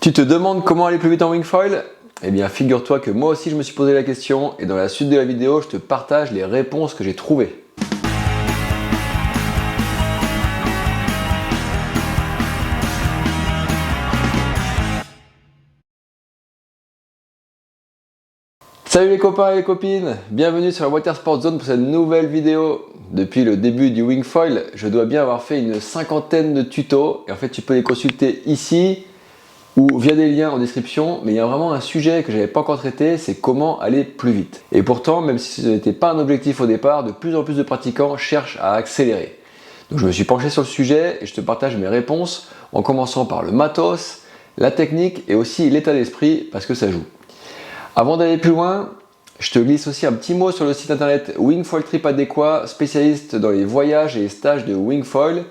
Tu te demandes comment aller plus vite en wingfoil? Eh bien figure-toi que moi aussi je me suis posé la question et dans la suite de la vidéo je te partage les réponses que j'ai trouvées. Salut les copains et les copines, bienvenue sur la Water Sport Zone pour cette nouvelle vidéo. Depuis le début du wingfoil, je dois bien avoir fait une cinquantaine de tutos et en fait tu peux les consulter ici ou via des liens en description, mais il y a vraiment un sujet que je n'avais pas encore traité, c'est comment aller plus vite. Et pourtant, même si ce n'était pas un objectif au départ, de plus en plus de pratiquants cherchent à accélérer. Donc je me suis penché sur le sujet et je te partage mes réponses en commençant par le matos, la technique et aussi l'état d'esprit parce que ça joue. Avant d'aller plus loin, je te glisse aussi un petit mot sur le site internet Wingfoil Trip Adéquat, spécialiste dans les voyages et les stages de wingfoil.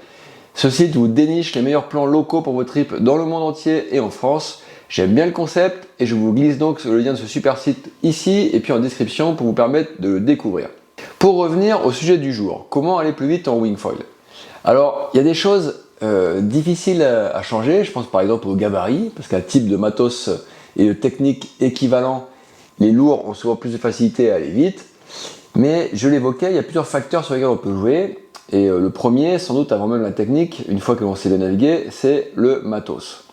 Ce site vous déniche les meilleurs plans locaux pour vos trips dans le monde entier et en France. J'aime bien le concept et je vous glisse donc le lien de ce super site ici et puis en description pour vous permettre de le découvrir. Pour revenir au sujet du jour, comment aller plus vite en wingfoil? Alors, il y a des choses difficiles à changer, je pense par exemple au gabarit, parce qu'un type de matos et de technique équivalent, les lourds ont souvent plus de facilité à aller vite. Mais je l'évoquais, il y a plusieurs facteurs sur lesquels on peut jouer. Et le premier, sans doute avant même la technique, une fois que l'on sait bien naviguer, c'est le matos.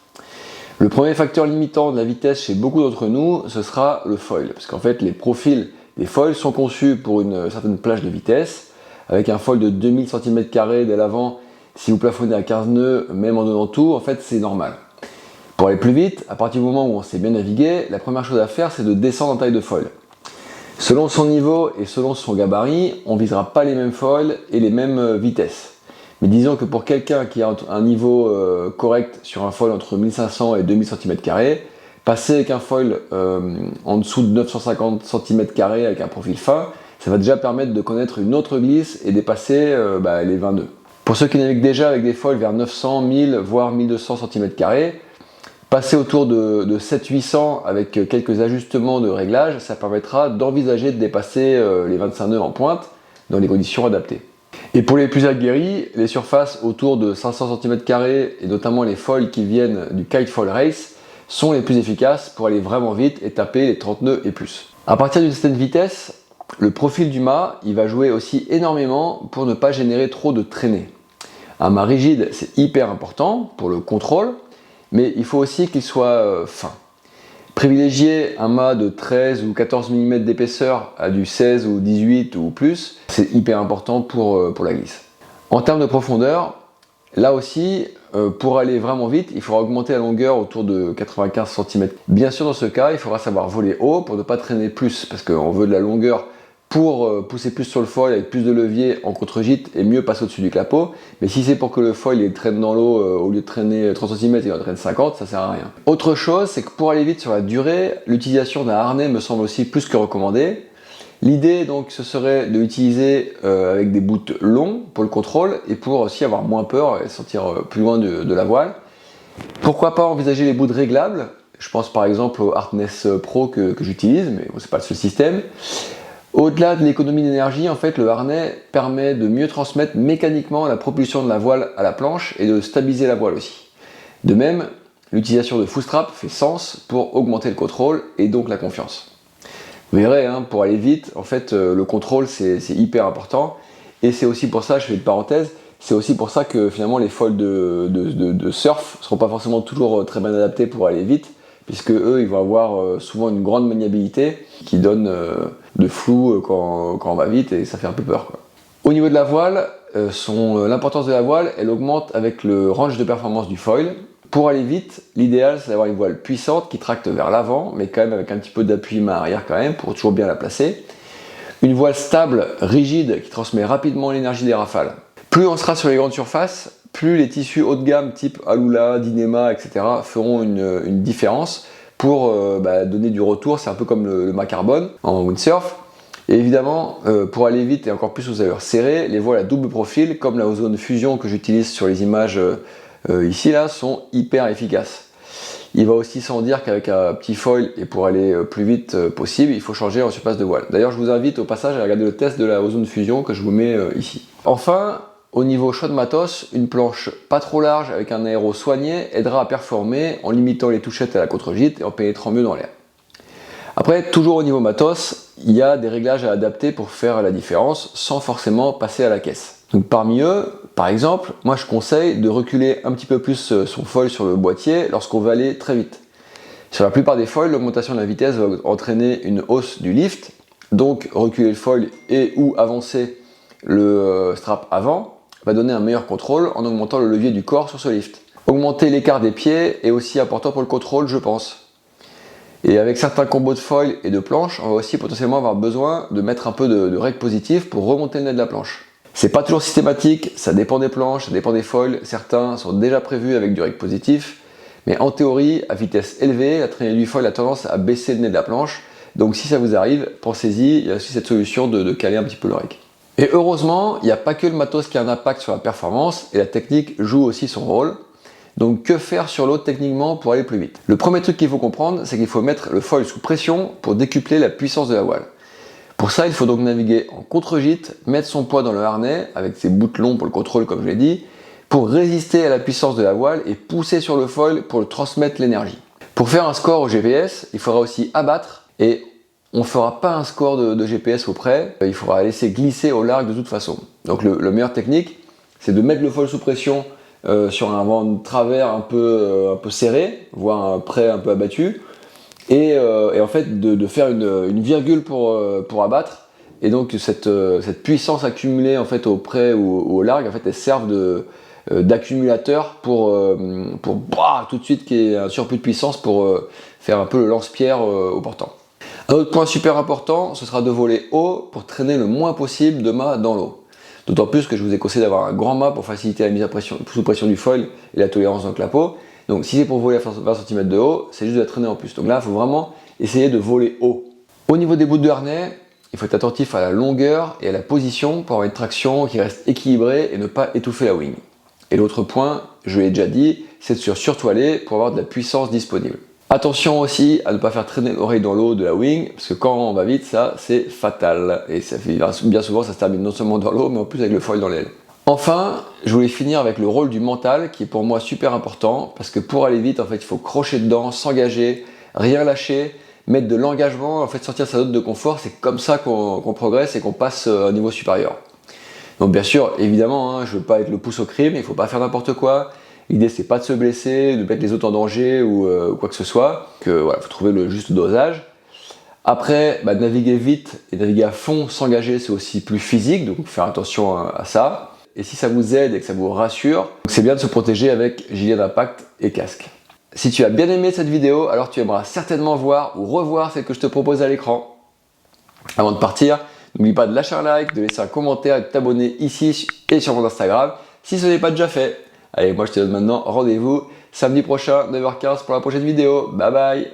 Le premier facteur limitant de la vitesse chez beaucoup d'entre nous, ce sera le foil. Parce qu'en fait, les profils des foils sont conçus pour une certaine plage de vitesse. Avec un foil de 2000 cm² dès l'avant, si vous plafonnez à 15 nœuds, même en donnant tout, en fait, c'est normal. Pour aller plus vite, à partir du moment où on sait bien naviguer, la première chose à faire, c'est de descendre en taille de foil. Selon son niveau et selon son gabarit, on ne visera pas les mêmes foils et les mêmes vitesses. Mais disons que pour quelqu'un qui a un niveau correct sur un foil entre 1500 et 2000 cm², passer avec un foil en dessous de 950 cm² avec un profil fin, ça va déjà permettre de connaître une autre glisse et dépasser les 20 nœuds. Pour ceux qui naviguent déjà avec des foils vers 900, 1000 voire 1200 cm², passer autour de 700-800 avec quelques ajustements de réglage, ça permettra d'envisager de dépasser les 25 nœuds en pointe dans les conditions adaptées. Et pour les plus aguerris, les surfaces autour de 500 cm² et notamment les foils qui viennent du Kite Foil Race sont les plus efficaces pour aller vraiment vite et taper les 30 nœuds et plus. À partir d'une certaine vitesse, le profil du mât il va jouer aussi énormément pour ne pas générer trop de traînées. Un mât rigide c'est hyper important pour le contrôle, mais il faut aussi qu'il soit fin. Privilégier un mât de 13 ou 14 mm d'épaisseur à du 16 ou 18 ou plus, c'est hyper important pour la glisse. En termes de profondeur, là aussi, pour aller vraiment vite, il faudra augmenter la longueur autour de 95 cm. Bien sûr, dans ce cas, il faudra savoir voler haut pour ne pas traîner plus, parce qu'on veut de la longueur pour pousser plus sur le foil avec plus de levier en contre-gîte et mieux passer au-dessus du clapot. Mais si c'est pour que le foil il traîne dans l'eau, au lieu de traîner 30 cm, il en traîne 50, ça sert à rien. Autre chose, c'est que pour aller vite sur la durée, l'utilisation d'un harnais me semble aussi plus que recommandée. L'idée donc ce serait de l'utiliser avec des bouts longs pour le contrôle et pour aussi avoir moins peur et sortir plus loin de la voile. Pourquoi pas envisager les bouts réglables? Je pense par exemple au Harness Pro que j'utilise, mais c'est pas le seul système. Au-delà de l'économie d'énergie, en fait, le harnais permet de mieux transmettre mécaniquement la propulsion de la voile à la planche et de stabiliser la voile aussi. De même, l'utilisation de footstrap fait sens pour augmenter le contrôle et donc la confiance. Vous verrez, pour aller vite, en fait, le contrôle c'est hyper important et c'est aussi pour ça, je fais une parenthèse, c'est aussi pour ça que finalement les foils de surf ne seront pas forcément toujours très bien adaptés pour aller vite, puisque eux ils vont avoir souvent une grande maniabilité qui donne de flou quand on va vite et ça fait un peu peur, quoi. Au niveau de la voile, l'importance de la voile elle augmente avec le range de performance du foil. Pour aller vite, l'idéal c'est d'avoir une voile puissante qui tracte vers l'avant, mais quand même avec un petit peu d'appui main arrière quand même pour toujours bien la placer. Une voile stable, rigide, qui transmet rapidement l'énergie des rafales. Plus on sera sur les grandes surfaces, plus les tissus haut de gamme type Alula, Dyneema, etc. feront une différence pour donner du retour. C'est un peu comme le mât carbone en windsurf. Et évidemment, pour aller vite et encore plus aux allures serrées, les voiles à double profil, comme la Ozone Fusion que j'utilise sur les images ici, là, sont hyper efficaces. Il va aussi sans dire qu'avec un petit foil et pour aller plus vite possible, il faut changer en surface de voile. D'ailleurs, je vous invite au passage à regarder le test de la Ozone Fusion que je vous mets ici. Enfin, Au niveau choix de matos, une planche pas trop large avec un aéro soigné aidera à performer en limitant les touchettes à la contre-gîte et en pénétrant mieux dans l'air. Après, toujours au niveau matos, il y a des réglages à adapter pour faire la différence sans forcément passer à la caisse. Donc parmi eux, par exemple, moi je conseille de reculer un petit peu plus son foil sur le boîtier lorsqu'on veut aller très vite. Sur la plupart des foils, l'augmentation de la vitesse va entraîner une hausse du lift, donc reculer le foil et ou avancer le strap avant va donner un meilleur contrôle en augmentant le levier du corps sur ce lift. Augmenter l'écart des pieds est aussi important pour le contrôle, je pense. Et avec certains combos de foil et de planches, on va aussi potentiellement avoir besoin de mettre un peu de règle positive pour remonter le nez de la planche. C'est pas toujours systématique, ça dépend des planches, ça dépend des foils. Certains sont déjà prévus avec du règle positif, mais en théorie, à vitesse élevée, la traînée du foil a tendance à baisser le nez de la planche. Donc si ça vous arrive, pensez-y, il y a aussi cette solution de caler un petit peu le règle. Et heureusement, il n'y a pas que le matos qui a un impact sur la performance, et la technique joue aussi son rôle. Donc que faire sur l'eau techniquement pour aller plus vite? Le premier truc qu'il faut comprendre, c'est qu'il faut mettre le foil sous pression pour décupler la puissance de la voile. Pour ça, il faut donc naviguer en contre-gîte, mettre son poids dans le harnais avec ses bouts longs pour le contrôle comme je l'ai dit, pour résister à la puissance de la voile et pousser sur le foil pour le transmettre l'énergie. Pour faire un score au GPS, il faudra aussi abattre et on ne fera pas un score de GPS au près, il faudra laisser glisser au large de toute façon. Donc le meilleure technique, c'est de mettre le foil sous pression sur un vent de travers un peu serré, voire un près un peu abattu, et en fait de faire une virgule pour abattre, et donc cette puissance accumulée en fait au près ou au large, en fait elle sert d'accumulateur pour tout de suite qu'il y ait un surplus de puissance pour faire un peu le lance-pierre au portant. Un autre point super important, ce sera de voler haut pour traîner le moins possible de mât dans l'eau. D'autant plus que je vous ai conseillé d'avoir un grand mât pour faciliter la mise sous pression du foil et la tolérance dans le clapot. Donc si c'est pour voler à 20 cm de haut, c'est juste de la traîner en plus. Donc là, il faut vraiment essayer de voler haut. Au niveau des bouts de harnais, il faut être attentif à la longueur et à la position pour avoir une traction qui reste équilibrée et ne pas étouffer la wing. Et l'autre point, je l'ai déjà dit, c'est de se surtoiler pour avoir de la puissance disponible. Attention aussi à ne pas faire traîner l'oreille dans l'eau de la wing, parce que quand on va vite, ça c'est fatal. Et ça fait, bien souvent, ça se termine non seulement dans l'eau, mais en plus avec le foil dans l'aile. Enfin, je voulais finir avec le rôle du mental, qui est pour moi super important, parce que pour aller vite, en fait, il faut crocher dedans, s'engager, rien lâcher, mettre de l'engagement, en fait, sortir de sa zone de confort. C'est comme ça qu'on progresse et qu'on passe à un niveau supérieur. Donc bien sûr, évidemment, je ne veux pas être le pouce au crime, il ne faut pas faire n'importe quoi. L'idée c'est pas de se blesser, de mettre les autres en danger ou quoi que ce soit. Voilà, faut trouver le juste dosage. Après, naviguer vite et naviguer à fond, s'engager, c'est aussi plus physique, donc faire attention à ça. Et si ça vous aide et que ça vous rassure, c'est bien de se protéger avec gilet d'impact et casque. Si tu as bien aimé cette vidéo, alors tu aimeras certainement voir ou revoir celle que je te propose à l'écran. Avant de partir, n'oublie pas de lâcher un like, de laisser un commentaire et de t'abonner ici et sur mon Instagram si ce n'est pas déjà fait. Allez, moi je te donne maintenant rendez-vous samedi prochain, 9h15 pour la prochaine vidéo. Bye bye!